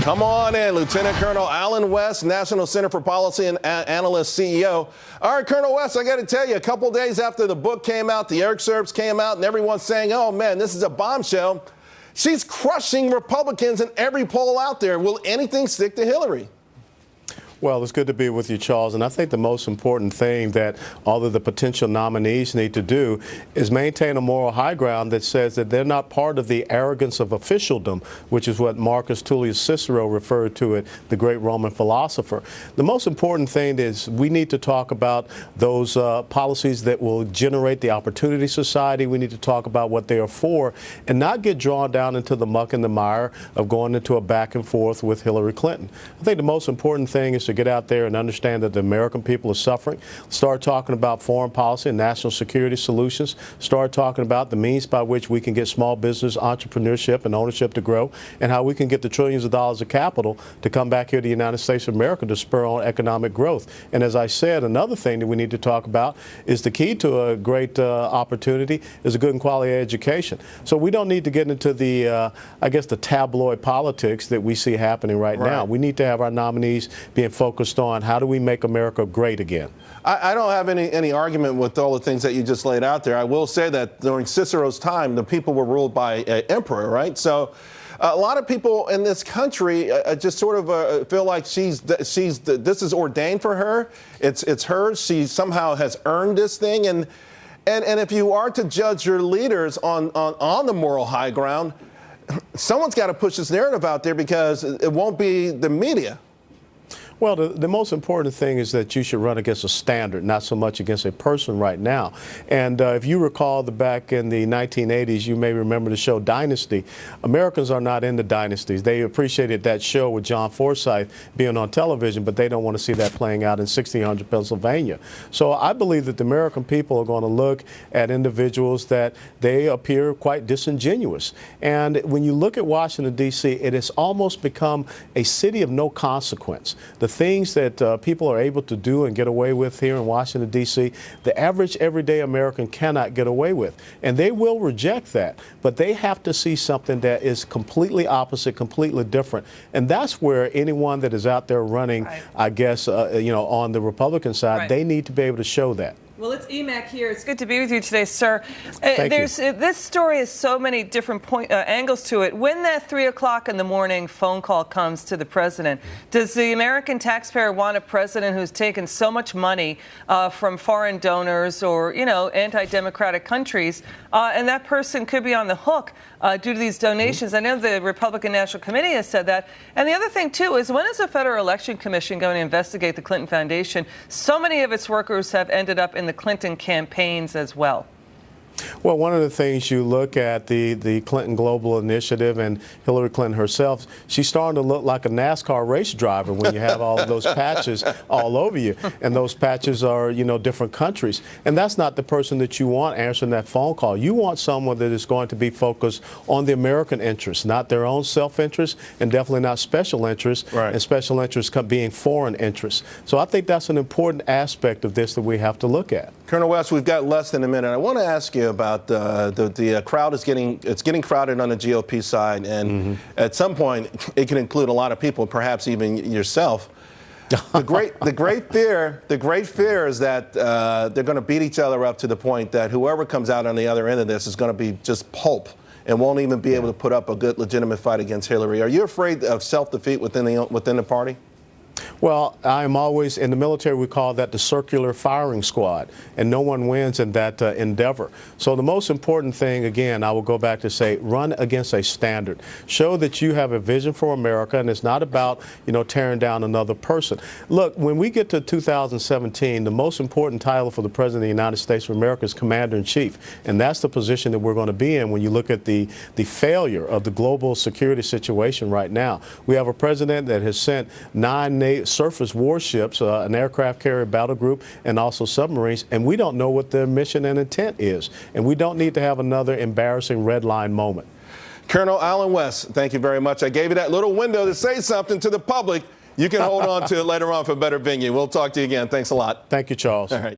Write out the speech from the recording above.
Come on in, Lieutenant Colonel Alan West, National Center for Policy and Analyst CEO. All right, Colonel West, I got to tell you, a couple days after the book came out, the excerpts came out, and everyone's saying, oh, man, this is a bombshell. She's crushing Republicans in every poll out there. Will anything stick to Hillary? Well, it's good to be with you, Charles. And I think the most important thing that all of the potential nominees need to do is maintain a moral high ground that says that they're not part of the arrogance of officialdom, which is what Marcus Tullius Cicero referred to it, the great Roman philosopher. The most important thing is we need to talk about those policies that will generate the opportunity society. We need to talk about what they are for and not get drawn down into the muck and the mire of going into a back and forth with Hillary Clinton. I think the most important thing is to get out there and understand that the American people are suffering. Start talking about foreign policy and national security solutions. Start talking about the means by which we can get small business entrepreneurship and ownership to grow, and how we can get the trillions of dollars of capital to come back here to the United States of America to spur on economic growth. And as I said, another thing that we need to talk about is the key to a great opportunity is a good and quality education. So we don't need to get into the, I guess, the tabloid politics that we see happening right now. We need to have our nominees being focused on how do we make America great again. I don't have any argument with all the things that you just laid out there. I will say that during Cicero's time, the people were ruled by an emperor, right? So a lot of people in this country just sort of feel like this is ordained for her. It's hers. She somehow has earned this thing. And if you are to judge your leaders on the moral high ground, someone's got to push this narrative out there because it won't be the media. Well, the most important thing is that you should run against a standard, not so much against a person right now. And if you recall back in the 1980s, you may remember the show Dynasty. Americans are not into dynasties. They appreciated that show with John Forsythe being on television, but they don't want to see that playing out in 1600 Pennsylvania. So I believe that the American people are going to look at individuals that they appear quite disingenuous. And when you look at Washington, D.C., it has almost become a city of no consequence. The things that people are able to do and get away with here in Washington, D.C., the average everyday American cannot get away with. And they will reject that. But they have to see something that is completely opposite, completely different. And that's where anyone that is out there running, I guess, on the Republican side, they need to be able to show that. Well, it's EMAC here. It's good to be with you today, sir. This story has so many different angles to it. When that 3 o'clock in the morning phone call comes to the president, does the American taxpayer want a president who's taken so much money from foreign donors or, anti-democratic countries, and that person could be on the hook due to these donations? I know the Republican National Committee has said that. And the other thing, too, is when is the Federal Election Commission going to investigate the Clinton Foundation? So many of its workers have ended up in the Clinton campaigns as well. Well, one of the things you look at the Clinton Global Initiative and Hillary Clinton herself, she's starting to look like a NASCAR race driver when you have all of those patches all over you. And those patches are, different countries. And that's not the person that you want answering that phone call. You want someone that is going to be focused on the American interests, not their own self-interest, and definitely not special interests, and special interests being foreign interests. So I think that's an important aspect of this that we have to look at. Colonel West, we've got less than a minute. I want to ask you about the crowd is getting crowded on the GOP side, and at some point it can include a lot of people, perhaps even yourself. The great fear is that they're going to beat each other up to the point that whoever comes out on the other end of this is going to be just pulp and won't even be able to put up a good, legitimate fight against Hillary. Are you afraid of self-defeat within the party? Well, I'm always, in the military, we call that the circular firing squad, and no one wins in that endeavor. So the most important thing, again, I will go back to say, run against a standard. Show that you have a vision for America, and it's not about, tearing down another person. Look, when we get to 2017, the most important title for the President of the United States of America is Commander-in-Chief, and that's the position that we're going to be in when you look at the failure of the global security situation right now. We have a president that has sent 9 surface warships, an aircraft carrier battle group, and also submarines, and we don't know what their mission and intent is. And we don't need to have another embarrassing red line moment. Colonel Alan West, thank you very much. I gave you that little window to say something to the public. You can hold on to it later on for a better venue. We'll talk to you again. Thanks a lot. Thank you, Charles. All right.